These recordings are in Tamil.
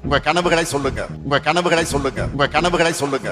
உங்க கனவுகளை சொல்லுங்க, உங்க கனவுகளை சொல்லுங்க, உங்க கனவுகளை சொல்லுங்க.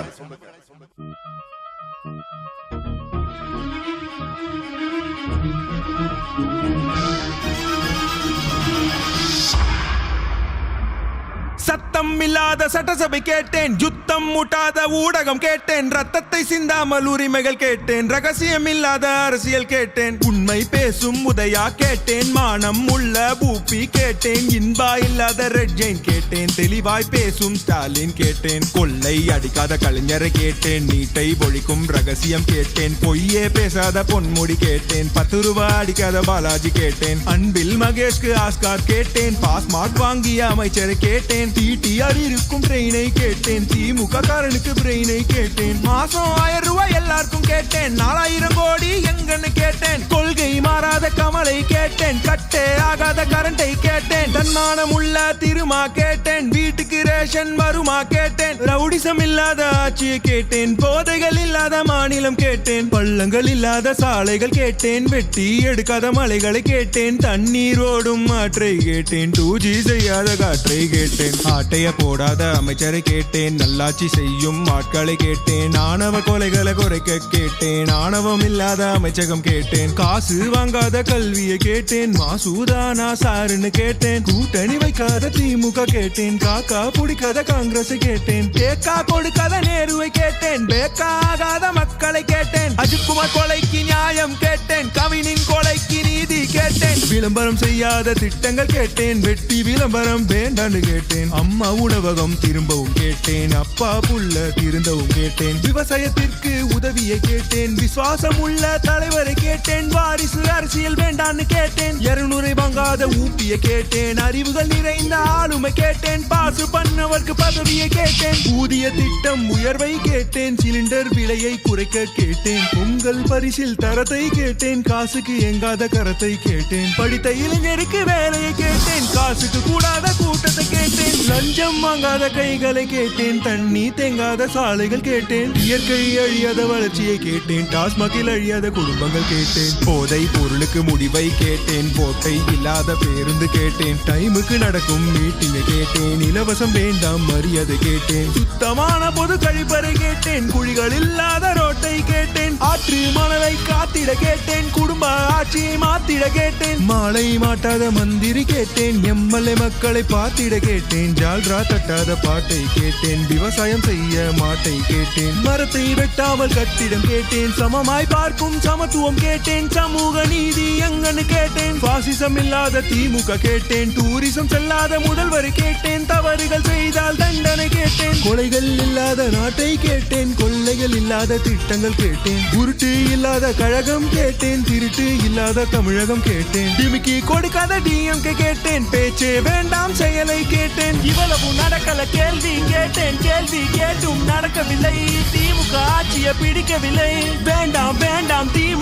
சத்தம் இல்லாத சட்டசபை கேட்டேன், யுத்தம் முட்டாத ஊடகம் கேட்டேன், ரத்தத்தை சிந்தாமல் உரிமைகள் கேட்டேன், ரகசியம் இல்லாத அரசியல் கேட்டேன், உண்மை பேசும் உதயா கேட்டேன், மானம் உள்ள பூப்பி கேட்டேன், இன்பா இல்லாத ரெட் ஜெயின் கேட்டேன், தெளிவாய் பேசும் ஸ்டாலின் கேட்டேன், கொள்ளை அடிக்காத கலைஞரை கேட்டேன், நீட்டை ஒழிக்கும் ரகசியம் கேட்டேன், பொய்யே பேசாத பொன்முடி கேட்டேன், 10 ரூபாய் அடிக்காத பாலாஜி கேட்டேன், அன்பில் மகேஷ்க்கு ஆஸ்கார் கேட்டேன், பாஸ் மார்க் வாங்கிய அமைச்சரை கேட்டேன், டிடிஆர் இருக்கும் ட்ரெயினை கேட்டேன், திமுக காரனுக்கு பிரெயினை கேட்டேன், மாசம் 1000 ரூபாய் எல்லாருக்கும் கேட்டேன், 4000 கோடி எங்கன்னு கேட்டேன், கொள்கை மாறாத கமலை கேட்டேன், கட்டே ஆகாத கரண்டை கேட்டேன், தன்மானம் உள்ள திருமா கேட்டேன், வீட்டுக்கு ரேஷன் வருமா கேட்டேன், ரவுடிசம் இல்லாத ஆட்சியை கேட்டேன், போதைகள் இல்லாத மாநிலம் கேட்டேன், பள்ளங்கள் இல்லாத சாலைகள் கேட்டேன், வெட்டி எடுக்காத மலைகளை கேட்டேன், தண்ணீர் ஓடும் ஆற்றை கேட்டேன், 2G செய்யாத காற்றை கேட்டேன், ஆட்டைய போடாத அமைச்சரை கேட்டேன், நல்லாட்சி செய்யும் ஆட்களை கேட்டேன், ஆணவ கொலைகளை குறைக்க கேட்டேன், ஆணவம் இல்லாத அமைச்சகம் கேட்டேன், காசு வாங்காத கல்வியை கேட்டேன், மாசூதானா சாருன்னு கேட்டேன், கூட்டணி வைக்காத திமுக கேட்டேன், காக்கா பிடிக்காத காங்கிரஸ் கேட்டேன், தேக்கா கொடுக்காத நேருவை கேட்டேன், பேக்கா ஆகாத மக்களை கேட்டேன், அஜித்குமார் கொலைக்கு நியாயம் கேட்டேன், கவினின் கொலைக்கு நீதி கேட்டேன், விளம்பரம் செய்யாத திட்டங்கள் கேட்டேன், வெட்டி விளம்பரம் வேண்டான்னு கேட்டேன், அம்மா உணவகம் திரும்பவும் கேட்டேன், அப்பா புள்ள திருந்தவும் கேட்டேன், விவசாயத்திற்கு உதவியை கேட்டேன், விசுவாசம் உள்ள தலைவரை கேட்டேன், வாரிசு அரசியல் வேண்டான்னு கேட்டேன், 200 வாங்காத ஊப்பியை கேட்டேன், அறிவுகள் நிறைந்த ஆளுமை கேட்டேன், பாசு பண்ணவர்க்கு பதவியை கேட்டேன், ஊதிய திட்டம் உயர்வை கேட்டேன், சிலிண்டர் விலையை குறைக்க கேட்டேன், பொங்கல் பரிசில் தரத்தை கேட்டேன், காசுக்கு எங்காத கரத்தை கேட்டேன், படித்த இளைஞருக்கு வேலையை கேட்டேன், காசுக்கு கூடாத கூட்டத்தை கேட்டேன், லஞ்சம் வாங்காத கைகளை கேட்டேன், தண்ணி தேங்காத சாலைகள் கேட்டேன், இயற்கை அழியாத வளர்ச்சியை கேட்டேன், டாஸ்மாகில் அழியாத குடும்பங்கள் கேட்டேன், போதை பொருளுக்கு முடிவை கேட்டேன், போட்டை இல்லாத பேருந்து கேட்டேன், டைமுக்கு நடக்கும் மீட்டிங்கை கேட்டேன், இலவசம் வேண்டாம் மரியாதை கேட்டேன், சுத்தமான பொது கழிப்பறை கேட்டேன், குழிகள் இல்லாத ரோட்டை கேட்டேன், ஆற்று மணலை காத்திட கேட்டேன், குடும்ப ஆட்சியை மாத்திட கேட்டேன், மாலை மாட்டாத மந்திரி கேட்டேன், எம்எல்ஏ மக்களை பார்த்திட கேட்டேன், ஜால்ரா தட்டாத பாட்டை கேட்டேன், விவசாயம் செய்ய மாட்டை கேட்டேன், மரத்தை வெட்டாமல் கட்டிடம் கேட்டேன், சமமாய் பார்க்கும் சமத்துவம் கேட்டேன், சமூக நீதி எங்கன்னு கேட்டேன், பாசிசம் இல்லாத திமுக கேட்டேன், டூரிசம் செல்லாத முதல்வரை கேட்டேன், தவறுகள் செய்தால் தண்டனை கேட்டேன், கொலைகள் இல்லாத நாட்டை கேட்டேன், கொள்ளைகள் இல்லாத திட்டங்கள் கேட்டேன், உருட்டு இல்லாத கழகம் கேட்டேன், திருட்டு இல்லாத தமிழகம் கேட்டேன், டிமிக்கி கொடுக்காத டிஎம்கே கேட்டேன், பேச்சே வேண்டாம் செயலை கேட்டேன், இவ்வளவு நடக்கல கேள்வி கேட்டேன், கேள்வி கேட்டும் நடக்கவில்லை, திமுக ஆட்சியை பிடிக்கவில்லை, வேண்டாம் வேண்டாம் திமுக